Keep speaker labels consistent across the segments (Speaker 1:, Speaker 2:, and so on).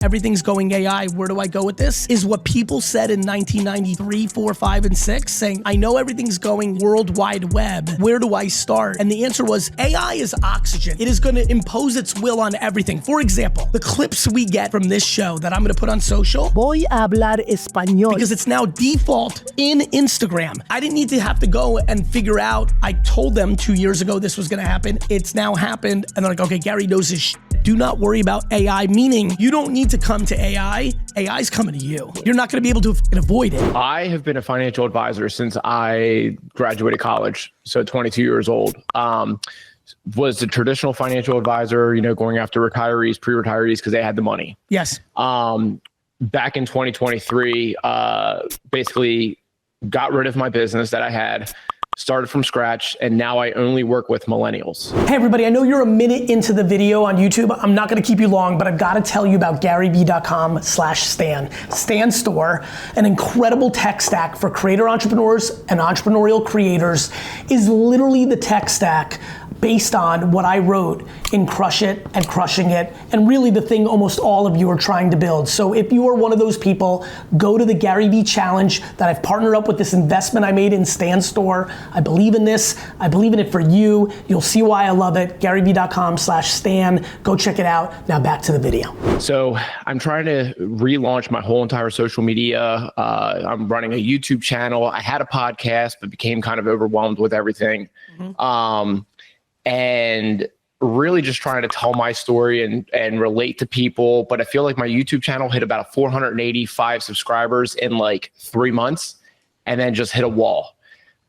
Speaker 1: everything's going AI, where do I go with this? Is what people said in 1993, 4, 5, and 6, saying, I know everything's going World Wide Web. Where do I start? And the answer was, AI is oxygen. It is gonna impose its will on everything. For example, the clips we get from this show that I'm gonna put on social.
Speaker 2: Voy a hablar español.
Speaker 1: Because it's now default in Instagram. I didn't need to have to go and figure out, I told them 2 years ago this was gonna happen. It's now happened. And they're like, okay, Gary knows his shit. Do not worry about AI, meaning you don't need to come to AI. AI's coming to you. You're not gonna be able to avoid it.
Speaker 3: I have been a financial advisor since I graduated college, so 22 years old. Was the traditional financial advisor, you know, going after retirees, pre-retirees, because they had the money.
Speaker 1: Yes.
Speaker 3: Back in 2023, basically got rid of my business that I had, started from scratch, and now I only work with millennials.
Speaker 1: Hey everybody, I know you're a minute into the video on YouTube. I'm not gonna keep you long, but I've gotta tell you about GaryVee.com/Stan. Stan Store, an incredible tech stack for creator entrepreneurs and entrepreneurial creators, is literally the tech stack based on what I wrote in Crush It and Crushing It, and really the thing almost all of you are trying to build. So if you are one of those people, go to the GaryVee challenge that I've partnered up with this investment I made in Stan Store. I believe in this, I believe in it for you. You'll see why I love it, GaryVee.com/Stan. Go check it out. Now back to the video.
Speaker 3: So I'm trying to relaunch my whole entire social media. I'm running a YouTube channel. I had a podcast, but became kind of overwhelmed with everything. And really just trying to tell my story and relate to people. But I feel like my YouTube channel hit about 485 subscribers in like 3 months and then just hit a wall.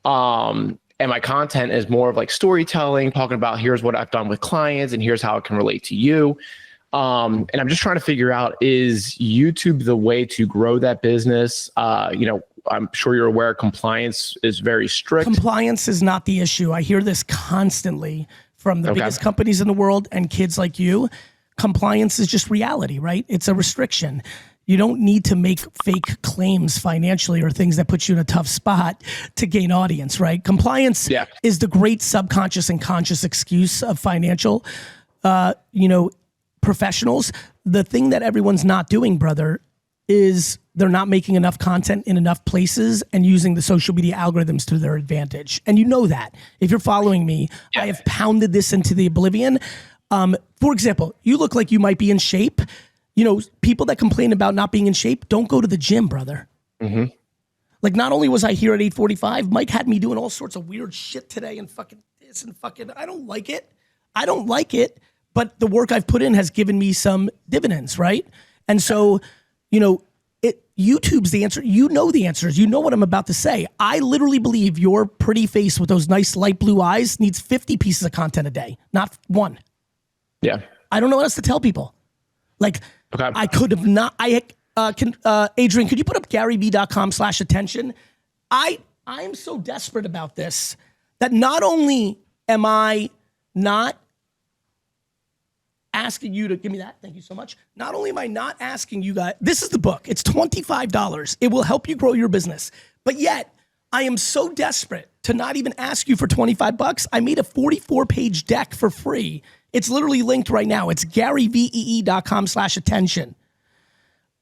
Speaker 3: And my content is more of like storytelling, talking about here's what I've done with clients and here's how it can relate to you. And I'm just trying to figure out, is YouTube the way to grow that business? You know, I'm sure you're aware compliance is very strict.
Speaker 1: Compliance is not the issue. I hear this constantly from the biggest companies in the world and kids like you. Compliance is just reality, right? It's a restriction. You don't need to make fake claims financially or things that put you in a tough spot to gain audience, right? Compliance is the great subconscious and conscious excuse of financial, you know, professionals. The thing that everyone's not doing, brother, is they're not making enough content in enough places and using the social media algorithms to their advantage. And you know that. If you're following me, I have pounded this into the oblivion. For example, you look like you might be in shape. You know, people that complain about not being in shape, don't go to the gym, brother. Like, not only was I here at 8:45, Mike had me doing all sorts of weird shit today and fucking this and fucking, I don't like it. I don't like it, but the work I've put in has given me some dividends, right? And so, you know, YouTube's the answer. You know the answers. You know what I'm about to say. I literally believe your pretty face with those nice light blue eyes needs 50 pieces of content a day, not one.
Speaker 3: Yeah.
Speaker 1: I don't know what else to tell people. Like, I could have not, Adrian, could you put up GaryVee.com/attention? I am so desperate about this that not only am I not asking you to give me that. Thank you so much. Not only am I not asking you guys, this is the book. It's $25. It will help you grow your business. But yet, I am so desperate to not even ask you for 25 bucks. I made a 44-page deck for free. It's literally linked right now. It's GaryVee.com/attention.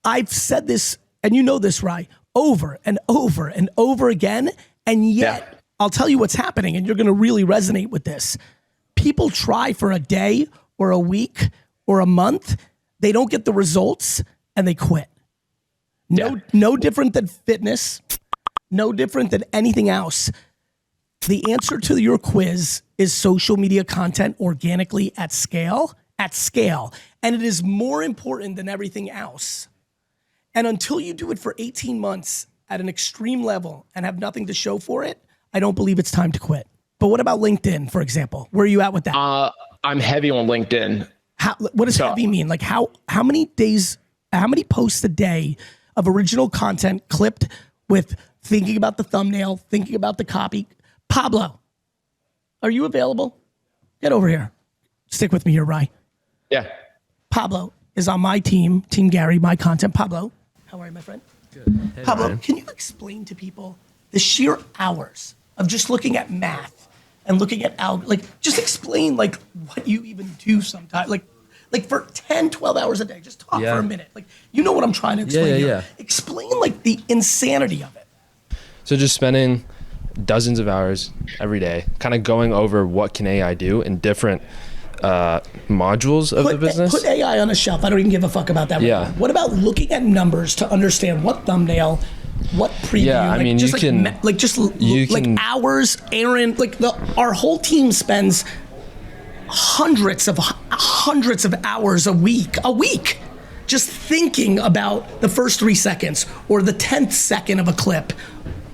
Speaker 1: I've said this, and you know this, Rye, over and over and over again. And yet, I'll tell you what's happening, and you're going to really resonate with this. People try for a day or a week or a month, they don't get the results and they quit. No different than fitness, no different than anything else. The answer to your quiz is social media content organically at scale. And it is more important than everything else. And until you do it for 18 months at an extreme level and have nothing to show for it, I don't believe it's time to quit. But what about LinkedIn, for example? Where are you at with that?
Speaker 3: I'm heavy on LinkedIn.
Speaker 1: What does heavy mean? Like how many posts a day of original content clipped with thinking about the thumbnail, thinking about the copy? Pablo, are you available? Get over here. Stick with me here, Rye.
Speaker 3: Yeah.
Speaker 1: Pablo is on my team, Team Gary, my content. Pablo, how are you, my friend?
Speaker 4: Good. Hey,
Speaker 1: Pablo,
Speaker 4: Ryan.
Speaker 1: can you explain to people the sheer hours of just looking at math and looking at just explain like what you even do sometimes. Like for 10, 12 hours a day. Just talk for a minute. Like, you know what I'm trying to explain here. Explain like the insanity of it.
Speaker 4: So just spending dozens of hours every day, kind of going over what can AI do in different modules of the business.
Speaker 1: Put AI on a shelf. I don't even give a fuck about that.
Speaker 4: Yeah.
Speaker 1: What about looking at numbers to understand what thumbnail, what preview?
Speaker 4: Yeah, I mean,
Speaker 1: just
Speaker 4: you can
Speaker 1: hours. Aaron, our whole team spends hundreds of hours a week, just thinking about the first 3 seconds or the 10th second of a clip.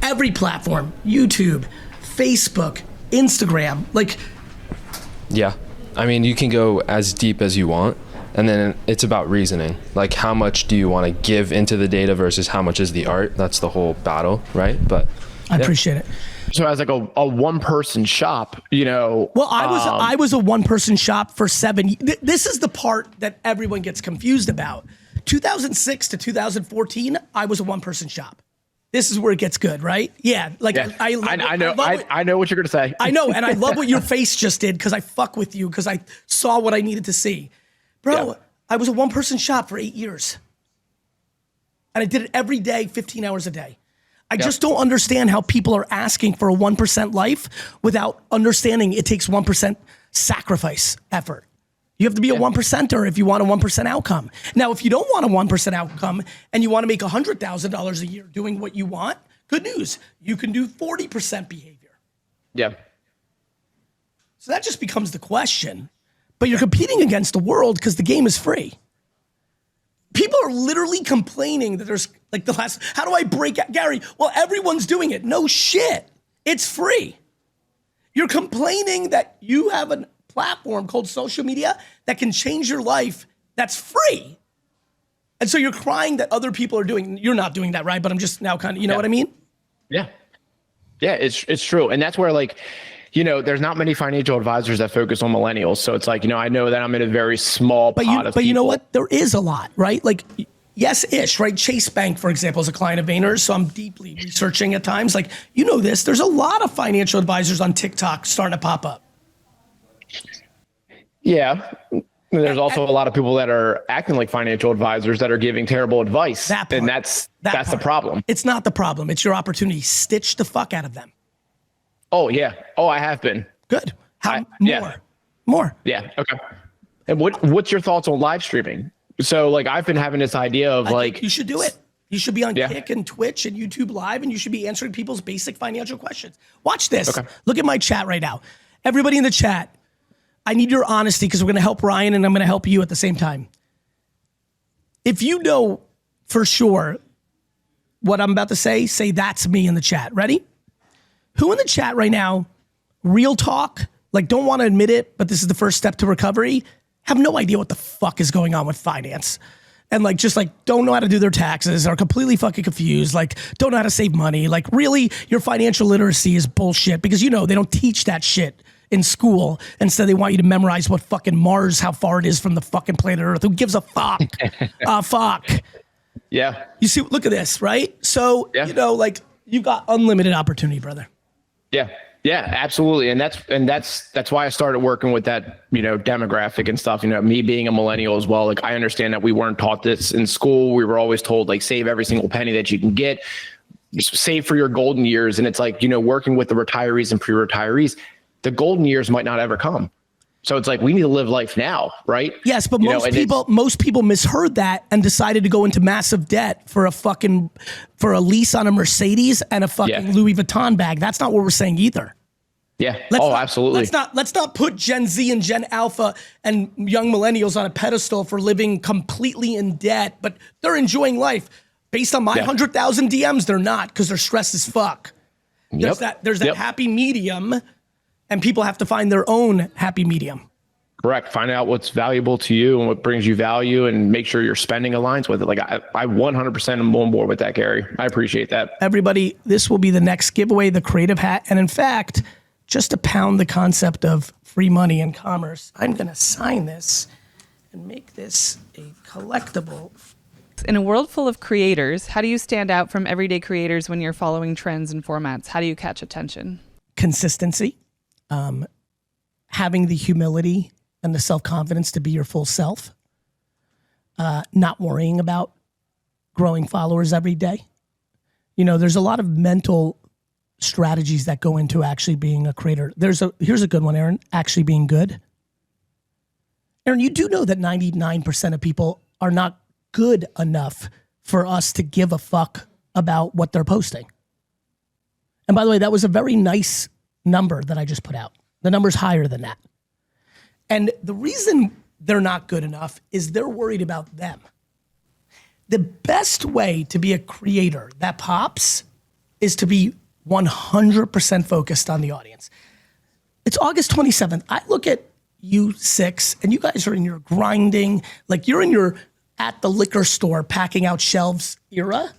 Speaker 1: Every platform, YouTube, Facebook, Instagram,
Speaker 4: Yeah. I mean, you can go as deep as you want, and then it's about reasoning. Like, how much do you want to give into the data versus how much is the art? That's the whole battle, right? But
Speaker 1: I appreciate it.
Speaker 3: So as like a one-person shop, Well,
Speaker 1: I was a one-person shop for 7 years. This is the part that everyone gets confused about. 2006 to 2014, I was a one-person shop. This is where it gets good, right? Yeah.
Speaker 3: I know what you're gonna say.
Speaker 1: I know, and I love what your face just did because I fuck with you because I saw what I needed to see. Bro, I was a one-person shop for 8 years. And I did it every day, 15 hours a day. I just don't understand how people are asking for a 1% life without understanding it takes 1% sacrifice effort. You have to be a 1%er if you want a 1% outcome. Now, if you don't want a 1% outcome and you want to make $100,000 a year doing what you want, good news. You can do 40% behavior.
Speaker 3: Yeah.
Speaker 1: So that just becomes the question. But you're competing against the world because the game is free. People are literally complaining that there's how do I break out? Gary, well, everyone's doing it. No shit. It's free. You're complaining that you have a platform called social media that can change your life that's free. And so you're crying that other people are doing, you're not doing that, right? But I'm just now kind of, you know what I mean?
Speaker 3: Yeah. Yeah, it's true. And that's where there's not many financial advisors that focus on millennials. So it's I know that I'm in a very small pot of people.
Speaker 1: But you know what? There is a lot, right? Yes-ish, right? Chase Bank, for example, is a client of Vayner's, so I'm deeply researching at times. This, there's a lot of financial advisors on TikTok starting to pop up.
Speaker 3: Yeah. There's also a lot of people that are acting like financial advisors that are giving terrible advice. And that's the problem.
Speaker 1: It's not the problem. It's your opportunity. Stitch the fuck out of them.
Speaker 3: Oh, yeah. Oh, I have been.
Speaker 1: Good. More.
Speaker 3: Yeah. Okay. And what's your thoughts on live streaming? So I've been having this idea of
Speaker 1: you should do it. You should be on Kick and Twitch and YouTube Live, and you should be answering people's basic financial questions. Watch this. Okay. Look at my chat right now. Everybody in the chat, I need your honesty because we're going to help Ryan and I'm going to help you at the same time. If you know for sure what I'm about to say that's me in the chat. Ready? Who in the chat right now, real talk, don't want to admit it, but this is the first step to recovery, have no idea what the fuck is going on with finance. And don't know how to do their taxes, are completely fucking confused, don't know how to save money. Really, your financial literacy is bullshit because they don't teach that shit in school. Instead, they want you to memorize what fucking Mars, how far it is from the fucking planet Earth. Who gives a fuck? Fuck.
Speaker 3: Yeah.
Speaker 1: You see, look at this, right? So, you've got unlimited opportunity, brother.
Speaker 3: Yeah. Yeah, absolutely. And that's why I started working with that, demographic and stuff, me being a millennial as well. I understand that we weren't taught this in school. We were always told save every single penny that you can get, save for your golden years. And it's working with the retirees and pre-retirees, the golden years might not ever come. So it's we need to live life now, right?
Speaker 1: Yes, but most people misheard that and decided to go into massive debt for a lease on a Mercedes and a fucking Louis Vuitton bag. That's not what we're saying either.
Speaker 3: Yeah.
Speaker 1: Absolutely. Let's not put Gen Z and Gen Alpha and young millennials on a pedestal for living completely in debt, but they're enjoying life. Based on my 100,000 DMs, they're not because they're stressed as fuck. There's that happy medium. And people have to find their own happy medium.
Speaker 3: Correct. Find out what's valuable to you and what brings you value and make sure your spending aligns with it. I 100% am on board with that, Gary. I appreciate that.
Speaker 1: Everybody, this will be the next giveaway, the Creative Hat. And in fact, just to pound the concept of free money and commerce, I'm going to sign this and make this a collectible.
Speaker 5: In a world full of creators, how do you stand out from everyday creators when you're following trends and formats? How do you catch attention?
Speaker 1: Consistency. Having the humility and the self-confidence to be your full self. Not worrying about growing followers every day. You know, there's a lot of mental strategies that go into actually being a creator. Here's a good one, Aaron, actually being good. Aaron, you do know that 99% of people are not good enough for us to give a fuck about what they're posting. And by the way, that was a very nice number that I just put out. The number's higher than that. And the reason they're not good enough is they're worried about them. The best way to be a creator that pops is to be 100% focused on the audience. It's August 27th. I look at you six and you guys are in your grinding, like you're in your at the liquor store packing out shelves era.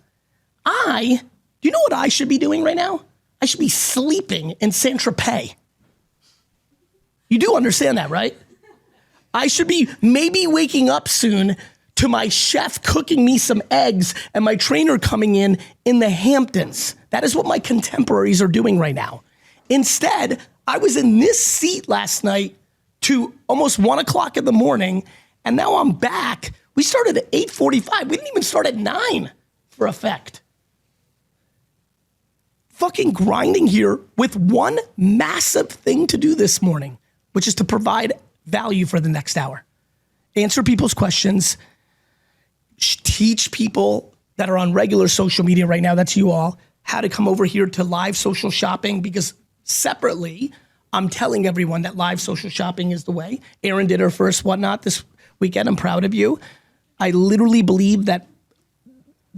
Speaker 1: Do you know what I should be doing right now? I should be sleeping in Saint-Tropez. You do understand that, right? I should be maybe waking up soon to my chef cooking me some eggs and my trainer coming in the Hamptons. That is what my contemporaries are doing right now. Instead, I was in this seat last night to almost 1 o'clock in the morning, and now I'm back. We started at 8:45. We didn't even start at 9 for effect. Fucking grinding here with one massive thing to do this morning, which is to provide value for the next hour. Answer people's questions, teach people that are on regular social media right now, that's you all, how to come over here to live social shopping, because separately, I'm telling everyone that live social shopping is the way. Erin did her first whatnot this weekend. I'm proud of you. I literally believe that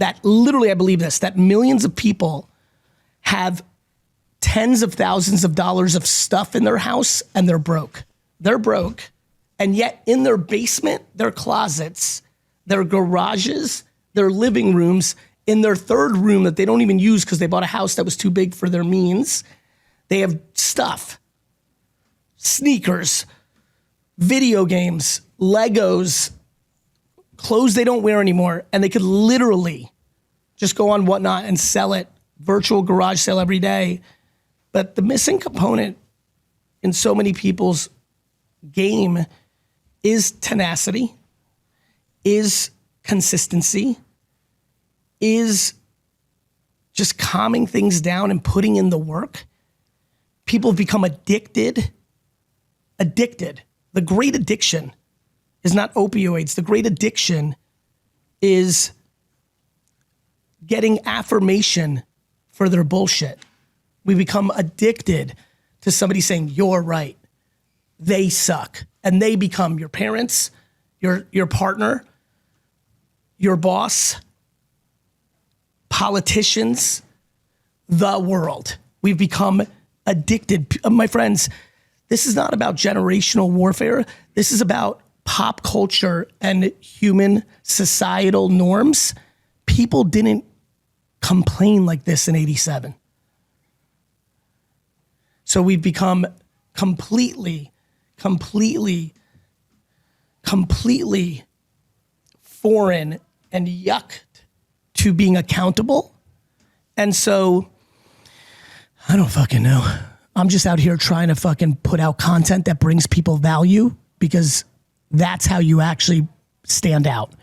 Speaker 1: I believe this, that millions of people have tens of thousands of dollars of stuff in their house and they're broke. They're broke. And yet in their basement, their closets, their garages, their living rooms, in their third room that they don't even use because they bought a house that was too big for their means, they have stuff, sneakers, video games, Legos, clothes they don't wear anymore, and they could literally just go on Whatnot and sell it, virtual garage sale every day. But the missing component in so many people's game is tenacity, is consistency, is just calming things down and putting in the work. People have become addicted. The great addiction is not opioids. The great addiction is getting affirmation for their bullshit. We become addicted to somebody saying, you're right, they suck. And they become your parents, your partner, your boss, politicians, the world. We've become addicted. My friends, this is not about generational warfare. This is about pop culture and human societal norms. People didn't complain like this in 87. So we've become completely foreign and yucked to being accountable. And so I don't fucking know. I'm just out here trying to fucking put out content that brings people value, because that's how you actually stand out.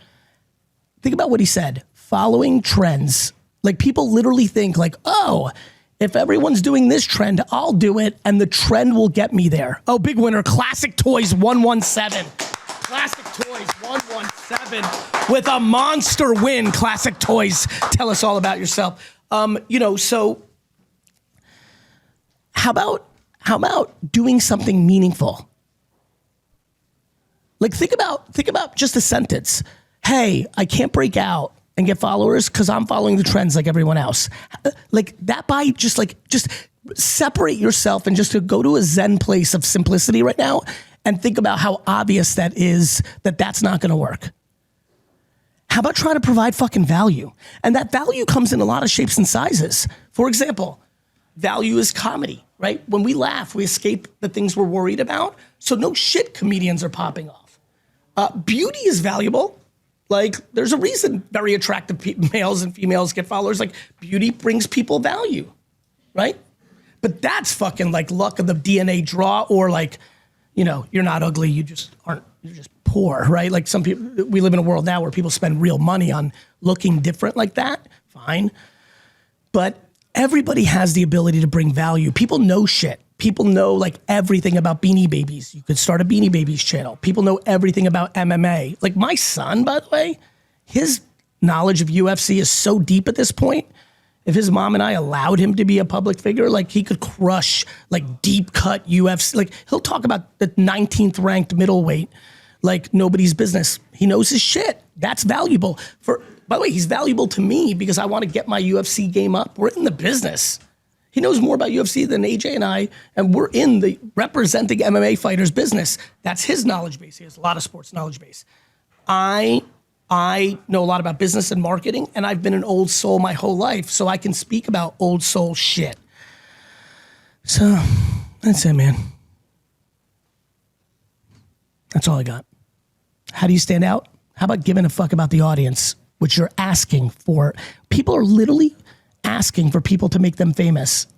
Speaker 1: Think about what he said. Following trends. Like, people literally think like, oh, if everyone's doing this trend, I'll do it and the trend will get me there. Oh, big winner, Classic Toys 117. Classic Toys 117 with a monster win. Classic Toys, tell us all about yourself. So how about doing something meaningful? Like, think about just a sentence. Hey, I can't break out and get followers because I'm following the trends like everyone else. Like that, by just separate yourself and just to go to a Zen place of simplicity right now and think about how obvious that is, that's not going to work. How about trying to provide fucking value? And that value comes in a lot of shapes and sizes. For example, value is comedy, right? When we laugh, we escape the things we're worried about. So no shit, comedians are popping off. Beauty is valuable. Like, there's a reason very attractive males and females get followers. Like, beauty brings people value, right? But that's fucking like luck of the DNA draw, or like, you know, you're not ugly, you're just poor, right? Like some people, we live in a world now where people spend real money on looking different like that. Fine. But everybody has the ability to bring value. People know shit. People know like everything about Beanie Babies. You could start a Beanie Babies channel. People know everything about MMA. Like my son, by the way, his knowledge of UFC is so deep at this point. If his mom and I allowed him to be a public figure, like he could crush like deep cut UFC. Like he'll talk about the 19th ranked middleweight like nobody's business. He knows his shit. That's valuable. By the way, he's valuable to me because I want to get my UFC game up. We're in the business. He knows more about UFC than AJ and I, and we're in the representing MMA fighters business. That's his knowledge base. He has a lot of sports knowledge base. I know a lot about business and marketing, and I've been an old soul my whole life, so I can speak about old soul shit. So that's it, man. That's all I got. How do you stand out? How about giving a fuck about the audience, which you're asking for? People are literally asking for people to make them famous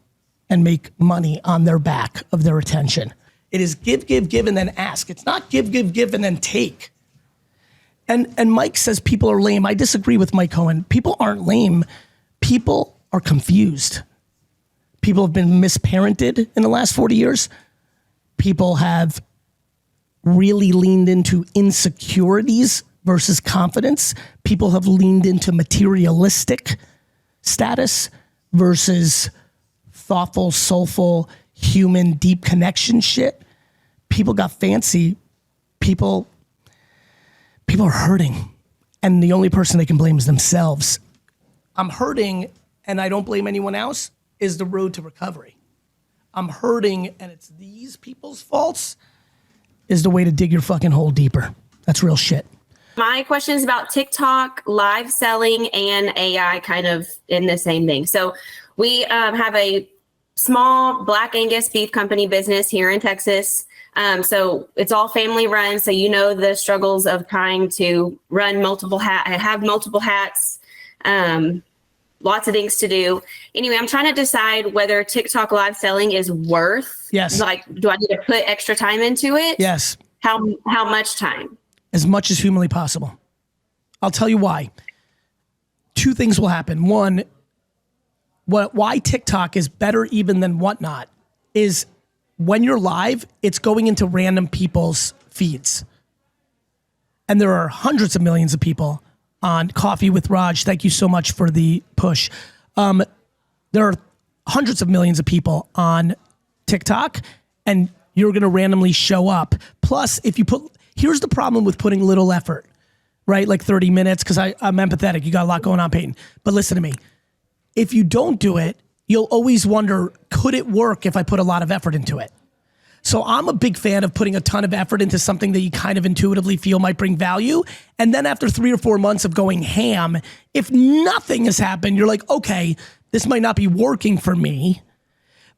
Speaker 1: and make money on their back of their attention. It is give, and then ask. It's not give, and then take. And Mike says people are lame. I disagree with Mike Cohen. People aren't lame. People are confused. People have been misparented in the last 40 years. People have really leaned into insecurities versus confidence. People have leaned into materialistic status versus thoughtful, soulful, human, deep connection shit. People got fancy. People are hurting. And the only person they can blame is themselves. I'm hurting, and I don't blame anyone else, is the road to recovery. I'm hurting, and it's these people's faults, is the way to dig your fucking hole deeper. That's real shit.
Speaker 6: My question is about TikTok, live selling, and AI kind of in the same thing. So we have a small Black Angus beef company business here in Texas. So it's all family run. So you know the struggles of trying to run have multiple hats, lots of things to do. Anyway, I'm trying to decide whether TikTok live selling is worth.
Speaker 1: Yes.
Speaker 6: Like, do I need to put extra time into it?
Speaker 1: Yes.
Speaker 6: How much time?
Speaker 1: As much as humanly possible. I'll tell you why. Two things will happen. One, why TikTok is better even than Whatnot is when you're live, it's going into random people's feeds. And there are hundreds of millions of people on Coffee with Raj. Thank you so much for the push. There are hundreds of millions of people on TikTok, and you're going to randomly show up. Plus, here's the problem with putting little effort, right? Like 30 minutes, because I'm empathetic. You got a lot going on, Peyton. But listen to me. If you don't do it, you'll always wonder, could it work if I put a lot of effort into it? So I'm a big fan of putting a ton of effort into something that you kind of intuitively feel might bring value. And then after 3 or 4 months of going ham, if nothing has happened, you're like, okay, this might not be working for me.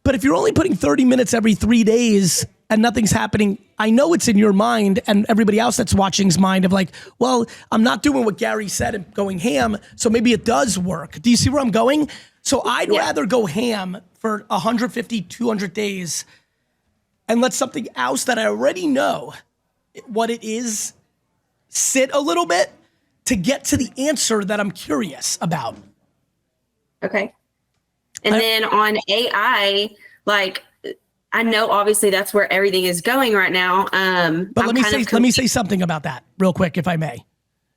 Speaker 1: But if you're only putting 30 minutes every 3 days and nothing's happening, I know it's in your mind and everybody else that's watching's mind of like, well, I'm not doing what Gary said and going ham, so maybe it does work. Do you see where I'm going? So I'd rather go ham for 150, 200 days and let something else that I already know what it is sit a little bit to get to the answer that I'm curious about.
Speaker 6: Okay. And then on AI, like, I know obviously that's where everything is going right now.
Speaker 1: But let me say something about that real quick, if I may.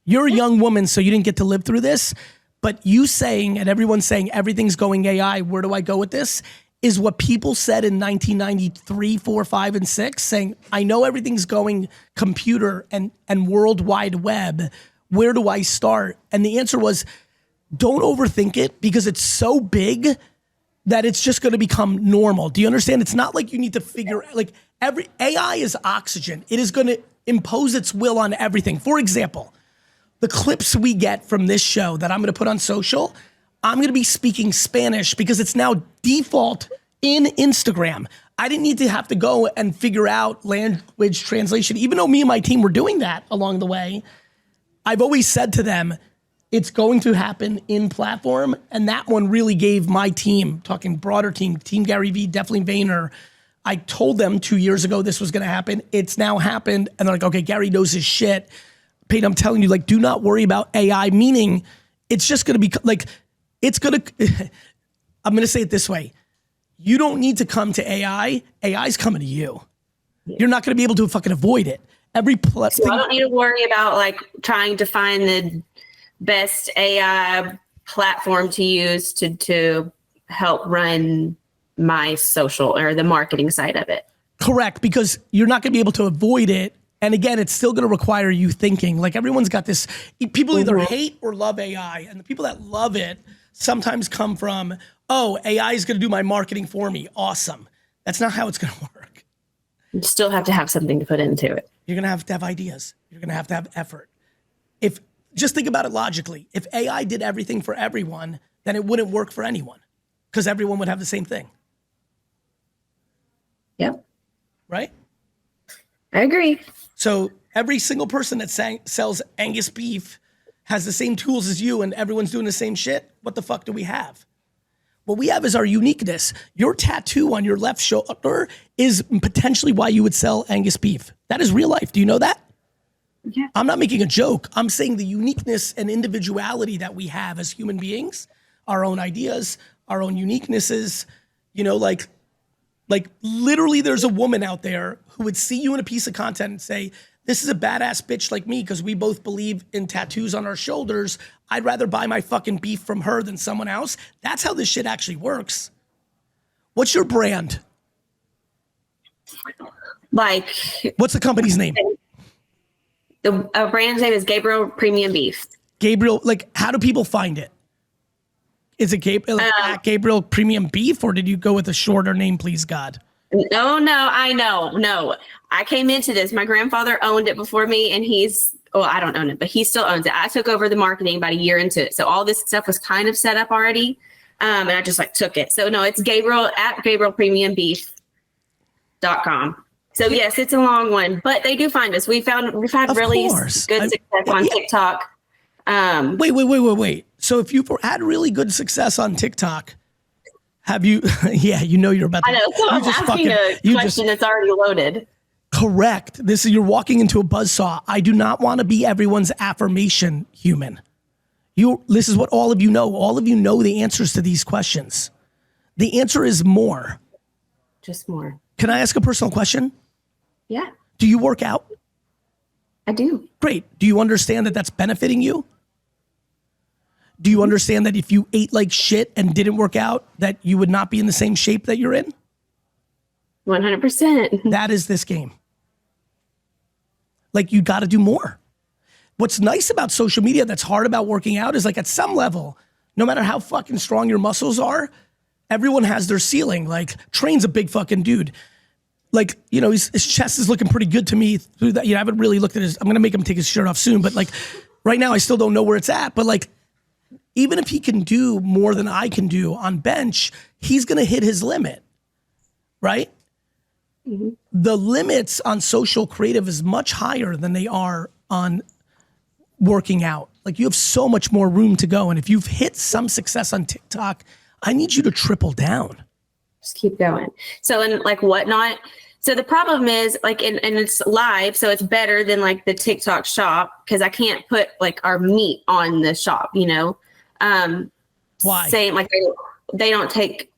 Speaker 1: You're a young woman, so you didn't get to live through this, but you saying, and everyone's saying everything's going AI, where do I go with this? Is what people said in 1993, 4, 5, and 6, saying, I know everything's going computer and World Wide Web. Where do I start? And the answer was, don't overthink it because it's so big that it's just going to become normal. Do you understand? It's not like you need to figure, like every AI is oxygen. It is going to impose its will on everything. For example, the clips we get from this show that I'm going to put on social, I'm going to be speaking Spanish because it's now default in Instagram. I didn't need to have to go and figure out language translation, even though me and my team were doing that along the way. I've always said to them, it's going to happen in platform. And that one really gave my team, talking broader team GaryVee, definitely Vayner, I told them 2 years ago this was going to happen. It's now happened. And they're like, okay, Gary knows his shit. Peyton, I'm telling you, like, do not worry about AI, meaning it's just going to be like, it's going to, I'm going to say it this way. You don't need to come to AI. AI's coming to you. You're not going to be able to fucking avoid it.
Speaker 6: So I don't need to worry about like trying to find the best AI platform to use to help run my social or the marketing side of it.
Speaker 1: Correct, because you're not going to be able to avoid it. And again, it's still going to require you thinking. Like everyone's got this, people either hate or love AI. And the people that love it sometimes come from, oh, AI is going to do my marketing for me. Awesome. That's not how it's going to work.
Speaker 6: You still have to have something to put into it.
Speaker 1: You're going to have ideas. You're going to have effort. Just think about it logically. If AI did everything for everyone, then it wouldn't work for anyone because everyone would have the same thing.
Speaker 6: Yep.
Speaker 1: Right?
Speaker 6: I agree.
Speaker 1: So every single person that sells Angus beef has the same tools as you and everyone's doing the same shit. What the fuck do we have? What we have is our uniqueness. Your tattoo on your left shoulder is potentially why you would sell Angus beef. That is real life. Do you know that?
Speaker 6: Yeah.
Speaker 1: I'm not making a joke. I'm saying the uniqueness and individuality that we have as human beings, our own ideas, our own uniquenesses, you know, like literally there's a woman out there who would see you in a piece of content and say, this is a badass bitch like me because we both believe in tattoos on our shoulders. I'd rather buy my fucking beef from her than someone else. That's how this shit actually works. What's your brand?
Speaker 6: Like,
Speaker 1: what's the company's name?
Speaker 6: The brand's name is Gabriel Premium Beef.
Speaker 1: Gabriel, like, how do people find it? Is it Gabriel Premium Beef, or did you go with a shorter name, please God?
Speaker 6: No, I know. No, I came into this. My grandfather owned it before me, and I don't own it, but he still owns it. I took over the marketing about a year into it. So all this stuff was kind of set up already. And I just like took it. So no, it's Gabriel at GabrielPremiumBeef.com. So yes, it's a long one, but they do find us. We've had really good success on TikTok.
Speaker 1: Wait. So if you've had really good success on TikTok, have you? Yeah, you know you're about to.
Speaker 6: I know. So I'm asking a question that's already loaded.
Speaker 1: Correct. You're walking into a buzzsaw. I do not want to be everyone's affirmation human. This is what all of you know. All of you know the answers to these questions. The answer is more.
Speaker 6: Just more.
Speaker 1: Can I ask a personal question?
Speaker 6: Yeah.
Speaker 1: Do you work out?
Speaker 6: I do.
Speaker 1: Great. Do you understand that that's benefiting you? Do you understand that if you ate like shit and didn't work out, that you would not be in the same shape that you're in?
Speaker 6: 100%.
Speaker 1: That is this game. Like, you got to do more. What's nice about social media that's hard about working out is, like, at some level, no matter how fucking strong your muscles are, everyone has their ceiling. Like, Train's a big fucking dude. Like, you know, his chest is looking pretty good to me through that. You know, I haven't really looked at I'm going to make him take his shirt off soon. But, like, right now, I still don't know where it's at. But, like, even if he can do more than I can do on bench, he's going to hit his limit, right? Mm-hmm. The limits on social creative is much higher than they are on working out. Like, you have so much more room to go. And if you've hit some success on TikTok, I need you to triple down.
Speaker 6: Just keep going. So, and like Whatnot. So the problem is, like, and it's live, so it's better than like the TikTok shop because I can't put like our meat on the shop, you know?
Speaker 1: Why?
Speaker 6: Saying like they don't take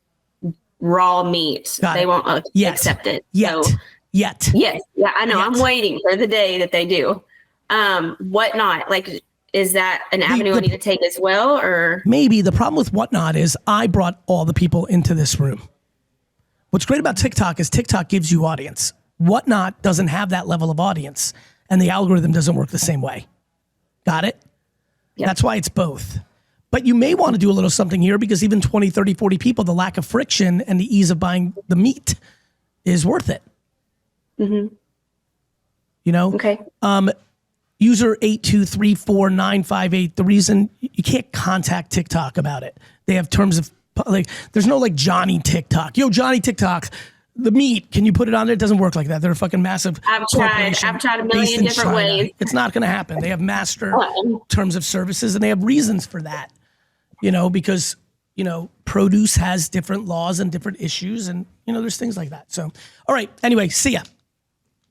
Speaker 6: raw meat. They won't accept it.
Speaker 1: Yet.
Speaker 6: Yes. Yeah, I know. I'm waiting for the day that they do. Whatnot, like, is that an avenue I need to take as well, or? Maybe.
Speaker 1: The problem with Whatnot is I brought all the people into this room. What's great about TikTok is TikTok gives you audience. Whatnot doesn't have that level of audience, and the algorithm doesn't work the same way. Got it? Yep. That's why it's both. But you may want to do a little something here because even 20, 30, 40 people, the lack of friction and the ease of buying the meat is worth it.
Speaker 6: Mm-hmm.
Speaker 1: You know?
Speaker 6: Okay.
Speaker 1: User 8234958. The reason you can't contact TikTok about it. They have terms of, like, there's no like Johnny TikTok. Yo, Johnny TikTok, the meat, can you put it on there? It doesn't work like that. They're a fucking massive corporation.
Speaker 6: I've tried a million different ways.
Speaker 1: It's not going to happen. They have master terms of services and they have reasons for that, you know, because produce has different laws and different issues, and there's things like that. So, all right. Anyway, see ya.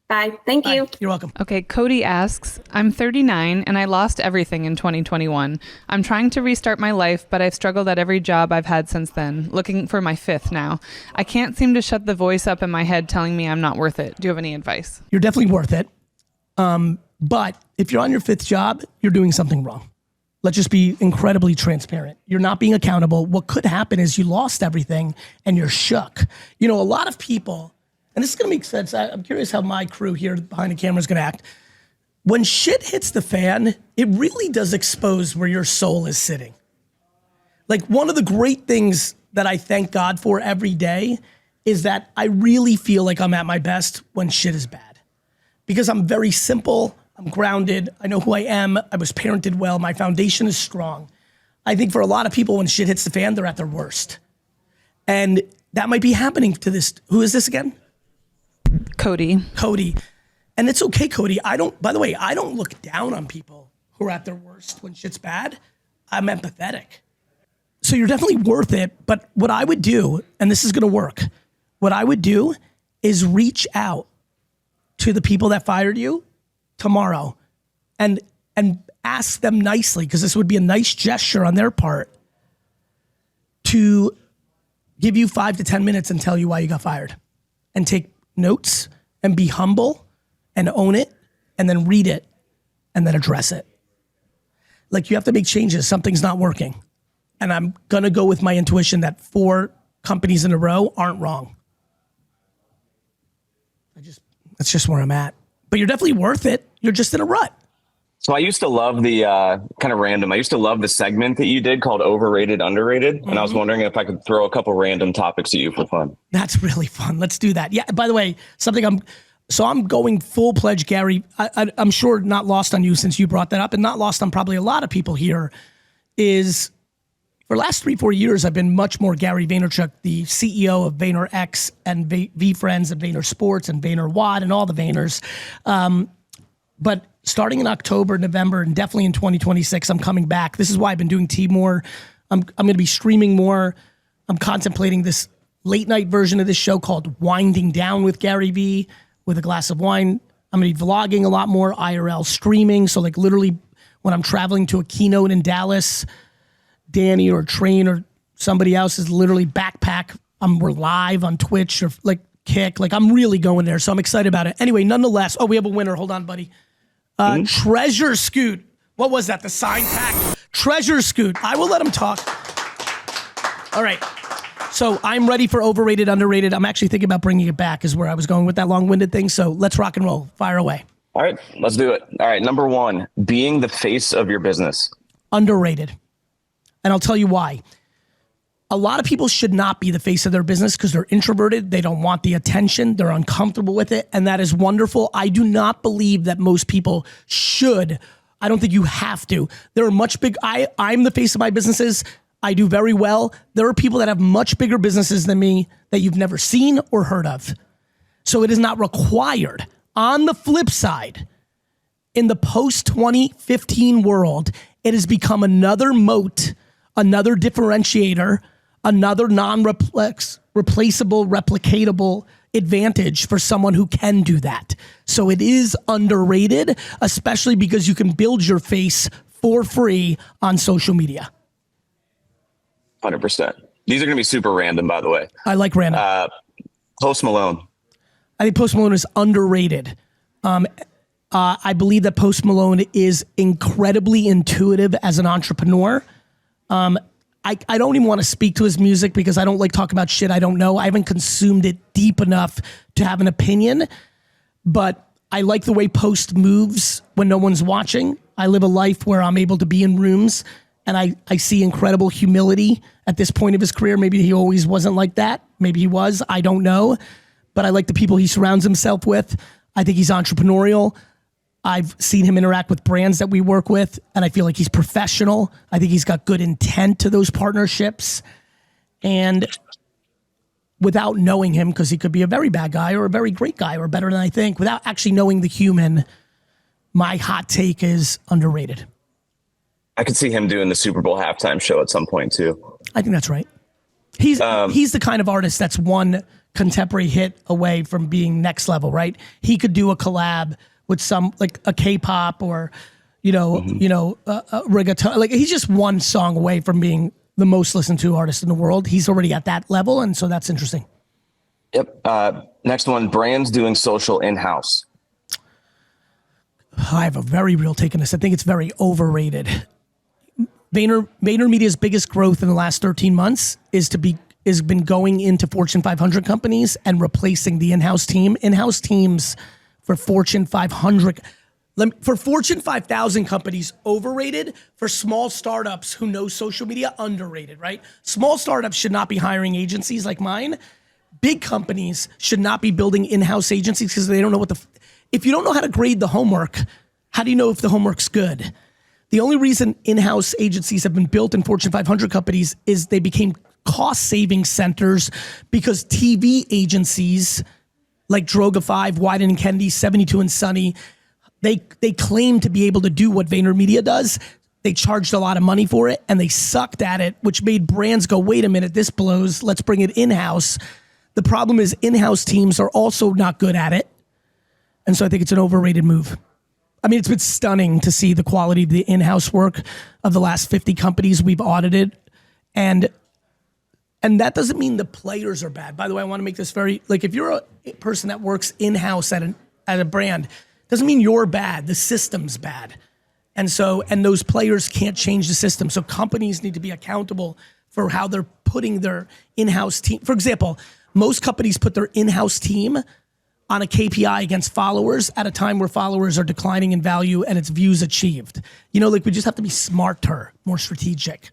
Speaker 6: Bye. Thank you.
Speaker 1: You're welcome.
Speaker 5: Okay, Cody asks, I'm 39 and I lost everything in 2021. I'm trying to restart my life, but I've struggled at every job I've had since then, looking for my fifth now. I can't seem to shut the voice up in my head telling me I'm not worth it. Do you have any advice?
Speaker 1: You're definitely worth it. But if you're on your fifth job, you're doing something wrong. Let's just be incredibly transparent. You're not being accountable. What could happen is you lost everything and you're shook. A lot of people, and this is going to make sense. I'm curious how my crew here behind the camera is going to act. When shit hits the fan, it really does expose where your soul is sitting. Like, one of the great things that I thank God for every day is that I really feel like I'm at my best when shit is bad. Because I'm very simple, I'm grounded, I know who I am, I was parented well, my foundation is strong. I think for a lot of people, when shit hits the fan, they're at their worst. And that might be happening to this. Who is this again?
Speaker 5: Cody.
Speaker 1: And it's okay, Cody. By the way, I don't look down on people who are at their worst when shit's bad. I'm empathetic. So you're definitely worth it. But what I would do, and this is going to work, what I would do is reach out to the people that fired you tomorrow and ask them nicely, because this would be a nice gesture on their part, to give you 5 to 10 minutes and tell you why you got fired, and take notes and be humble and own it, and then read it and then address it. Like, you have to make changes. Something's not working. And I'm going to go with my intuition that 4 companies in a row aren't wrong. That's just where I'm at. But you're definitely worth it. You're just in a rut.
Speaker 7: So I used to love the kind of random. I used to love the segment that you did called Overrated, Underrated. Mm-hmm. And I was wondering if I could throw a couple random topics at you for fun.
Speaker 1: That's really fun. Let's do that. Yeah. By the way, I'm going full pledge, Gary. I'm sure not lost on you since you brought that up, and not lost on probably a lot of people here, is for the last 3-4 years, I've been much more Gary Vaynerchuk, the CEO of VaynerX and VeeFriends and Vayner Sports and VaynerWatt and all the Vayners. But starting in October, November, and definitely in 2026, I'm coming back. This is why I've been doing T more. I'm going to be streaming more. I'm contemplating this late night version of this show called Winding Down with GaryVee, with a glass of wine. I'm going to be vlogging a lot more, IRL streaming. So like literally when I'm traveling to a keynote in Dallas, Danny or Train or somebody else is literally backpack. We're live on Twitch or like Kick. Like, I'm really going there. So I'm excited about it. Anyway, nonetheless, we have a winner. Hold on, buddy. Treasure Scoot. What was that? The sign pack? Treasure Scoot. I will let him talk. All right. So I'm ready for Overrated, Underrated. I'm actually thinking about bringing it back is where I was going with that long-winded thing. So let's rock and roll. Fire away.
Speaker 7: All right, let's do it. All right, number 1, being the face of your business.
Speaker 1: Underrated. And I'll tell you why. A lot of people should not be the face of their business because they're introverted. They don't want the attention. They're uncomfortable with it. And that is wonderful. I do not believe that most people should. I don't think you have to. There are much big. I'm the face of my businesses. I do very well. There are people that have much bigger businesses than me that you've never seen or heard of. So it is not required. On the flip side, in the post-2015 world, it has become another moat, another differentiator, another non-replaceable, replicatable advantage for someone who can do that. So it is underrated, especially because you can build your face for free on social media.
Speaker 7: 100%. These are going to be super random, by the way.
Speaker 1: I like random.
Speaker 7: Post Malone. I
Speaker 1: think Post Malone is underrated. I believe that Post Malone is incredibly intuitive as an entrepreneur. I don't even want to speak to his music because I don't like talking about shit I don't know. I haven't consumed it deep enough to have an opinion, but I like the way Post moves when no one's watching. I live a life where I'm able to be in rooms and I see incredible humility at this point of his career. Maybe he always wasn't like that. Maybe he was, I don't know. But I like the people he surrounds himself with. I think he's entrepreneurial. I've seen him interact with brands that we work with, and I feel like he's professional. I think he's got good intent to those partnerships. And without knowing him, because he could be a very bad guy or a very great guy or better than I think, without actually knowing the human, my hot take is underrated.
Speaker 7: I could see him doing the Super Bowl halftime show at some point too.
Speaker 1: I think that's right. He's the kind of artist that's one contemporary hit away from being next level, right? He could do a collab with some like a K-pop or reggaeton. Like he's just one song away from being the most listened to artist in the world. He's already at that level, and so that's interesting.
Speaker 7: Yep. Next one, brands doing social in-house.
Speaker 1: I have a very real take on this. I think it's very overrated. VaynerMedia's biggest growth in the last 13 months has been going into Fortune 500 companies and replacing the in-house team. In-house teams for Fortune 500, for Fortune 5000 companies, overrated. For small startups who know social media, underrated, right? Small startups should not be hiring agencies like mine. Big companies should not be building in-house agencies because they don't know if you don't know how to grade the homework, how do you know if the homework's good? The only reason in-house agencies have been built in Fortune 500 companies is they became cost-saving centers because TV agencies like Droga 5, Wyden and Kennedy, 72 and Sunny, they claim to be able to do what VaynerMedia does. They charged a lot of money for it and they sucked at it, which made brands go, wait a minute, this blows, let's bring it in-house. The problem is in-house teams are also not good at it. And so I think it's an overrated move. I mean, it's been stunning to see the quality of the in-house work of the last 50 companies we've audited. And that doesn't mean the players are bad. By the way, I want to make this very, like if you're a person that works in-house at a brand, doesn't mean you're bad. The system's bad. And those players can't change the system. So companies need to be accountable for how they're putting their in-house team. For example, most companies put their in-house team on a KPI against followers at a time where followers are declining in value and it's views achieved. Like we just have to be smarter, more strategic.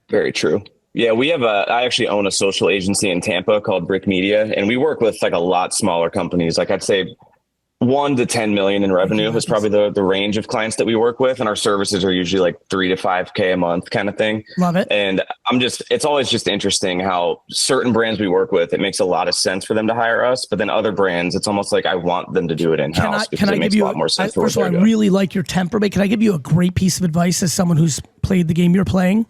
Speaker 7: Very true. Yeah, I actually own a social agency in Tampa called Brick Media, and we work with like a lot smaller companies. Like I'd say 1 to 10 million in revenue is probably the range of clients that we work with. And our services are usually like 3 to 5K a month kind of thing.
Speaker 1: Love it.
Speaker 7: And it's always just interesting how certain brands we work with, it makes a lot of sense for them to hire us. But then other brands, it's almost like I want them to do it in-house because it makes a lot more sense.
Speaker 1: First of all, I really like your temperament. Can I give you a great piece of advice as someone who's played the game you're playing?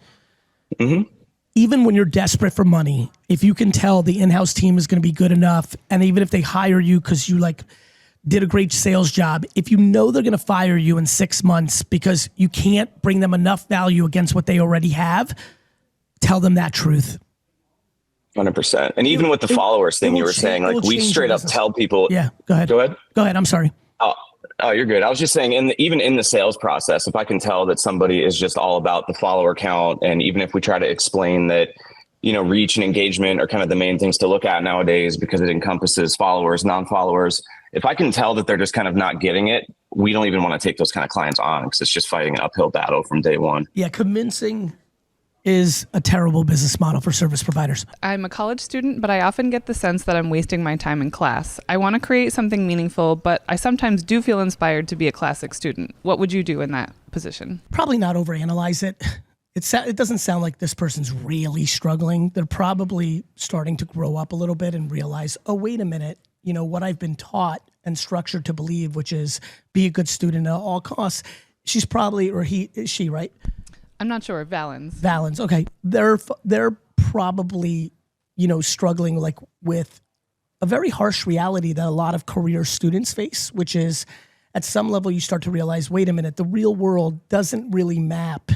Speaker 7: Mm-hmm.
Speaker 1: Even when you're desperate for money, if you can tell the in-house team is going to be good enough, and even if they hire you because you did a great sales job, if you know they're going to fire you in 6 months because you can't bring them enough value against what they already have, tell them that truth.
Speaker 7: 100%. And even with the followers thing you were saying, like we straight up tell people.
Speaker 1: Yeah, go ahead.
Speaker 7: Go ahead.
Speaker 1: Go ahead. I'm sorry.
Speaker 7: Oh, you're good. I was just saying, even in the sales process, if I can tell that somebody is just all about the follower count, and even if we try to explain that, reach and engagement are kind of the main things to look at nowadays because it encompasses followers, non-followers. If I can tell that they're just kind of not getting it, we don't even want to take those kind of clients on because it's just fighting an uphill battle from day one.
Speaker 1: Yeah, convincing is a terrible business model for service providers.
Speaker 5: I'm a college student, but I often get the sense that I'm wasting my time in class. I want to create something meaningful, but I sometimes do feel inspired to be a classic student. What would you do in that position? Probably
Speaker 1: not overanalyze it. It doesn't sound like this person's really struggling. They're probably starting to grow up a little bit and realize, oh, wait a minute, what I've been taught and structured to believe, which is be a good student at all costs. She's probably, or is she, right?
Speaker 5: I'm not sure. Valens.
Speaker 1: Okay. They're probably, struggling with a very harsh reality that a lot of career students face, which is at some level you start to realize, wait a minute, the real world doesn't really map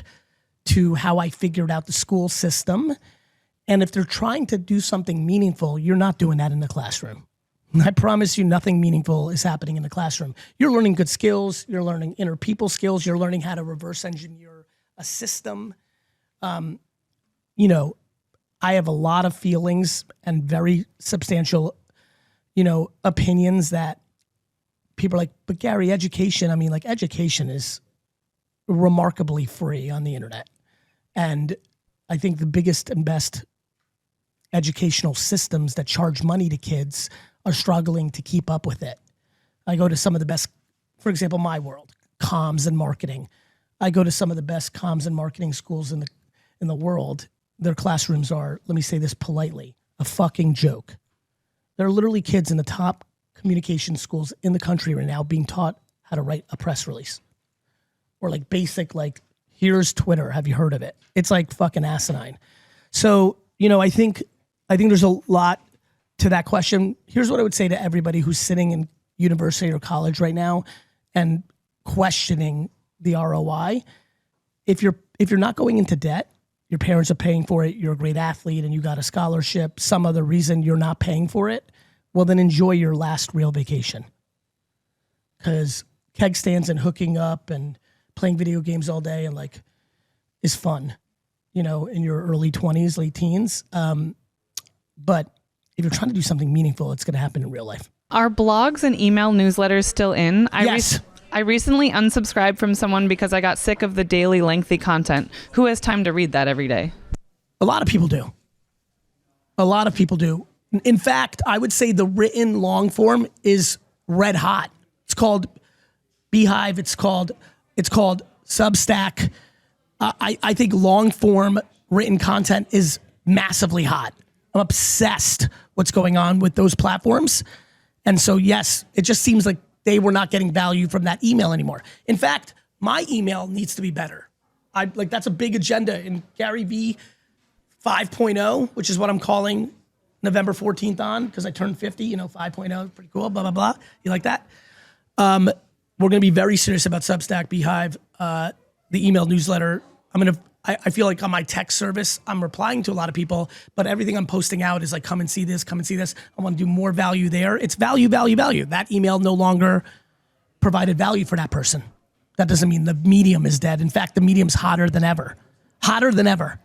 Speaker 1: to how I figured out the school system. And if they're trying to do something meaningful, you're not doing that in the classroom. I promise you nothing meaningful is happening in the classroom. You're learning good skills. You're learning interpeople skills. You're learning how to reverse engineer a system. I have a lot of feelings and very substantial, opinions that people are like, but Gary, education is remarkably free on the internet. And I think the biggest and best educational systems that charge money to kids are struggling to keep up with it. I go to some of the best, for example, my world, comms and marketing. I go to some of the best comms and marketing schools in the world. Their classrooms are, let me say this politely, a fucking joke. There are literally kids in the top communication schools in the country right now being taught how to write a press release. Or basic, here's Twitter. Have you heard of it? It's fucking asinine. So, I think there's a lot to that question. Here's what I would say to everybody who's sitting in university or college right now and questioning the ROI. If you're not going into debt, your parents are paying for it, you're a great athlete and you got a scholarship, some other reason you're not paying for it, well then enjoy your last real vacation. Because keg stands and hooking up and playing video games all day and like is fun, in your early 20s, late teens. But if you're trying to do something meaningful, it's going to happen in real life.
Speaker 5: Are blogs and email newsletters still in?
Speaker 1: Yes.
Speaker 5: I recently unsubscribed from someone because I got sick of the daily lengthy content. Who has time to read that every day?
Speaker 1: A lot of people do. In fact, I would say the written long form is red hot. It's called Beehive. It's called Substack. I think long form written content is massively hot. I'm obsessed what's going on with those platforms. And so, yes, it just seems like they were not getting value from that email anymore. In fact, my email needs to be better. That's a big agenda in GaryVee 5.0, which is what I'm calling November 14th on, because I turned 50, 5.0, pretty cool, blah, blah, blah. You like that? We're going to be very serious about Substack, Beehive, the email newsletter. I feel like on my text service, I'm replying to a lot of people, but everything I'm posting out is like, come and see this, come and see this. I want to do more value there. It's value, value, value. That email no longer provided value for that person. That doesn't mean the medium is dead. In fact, the medium's hotter than ever. Hotter than ever.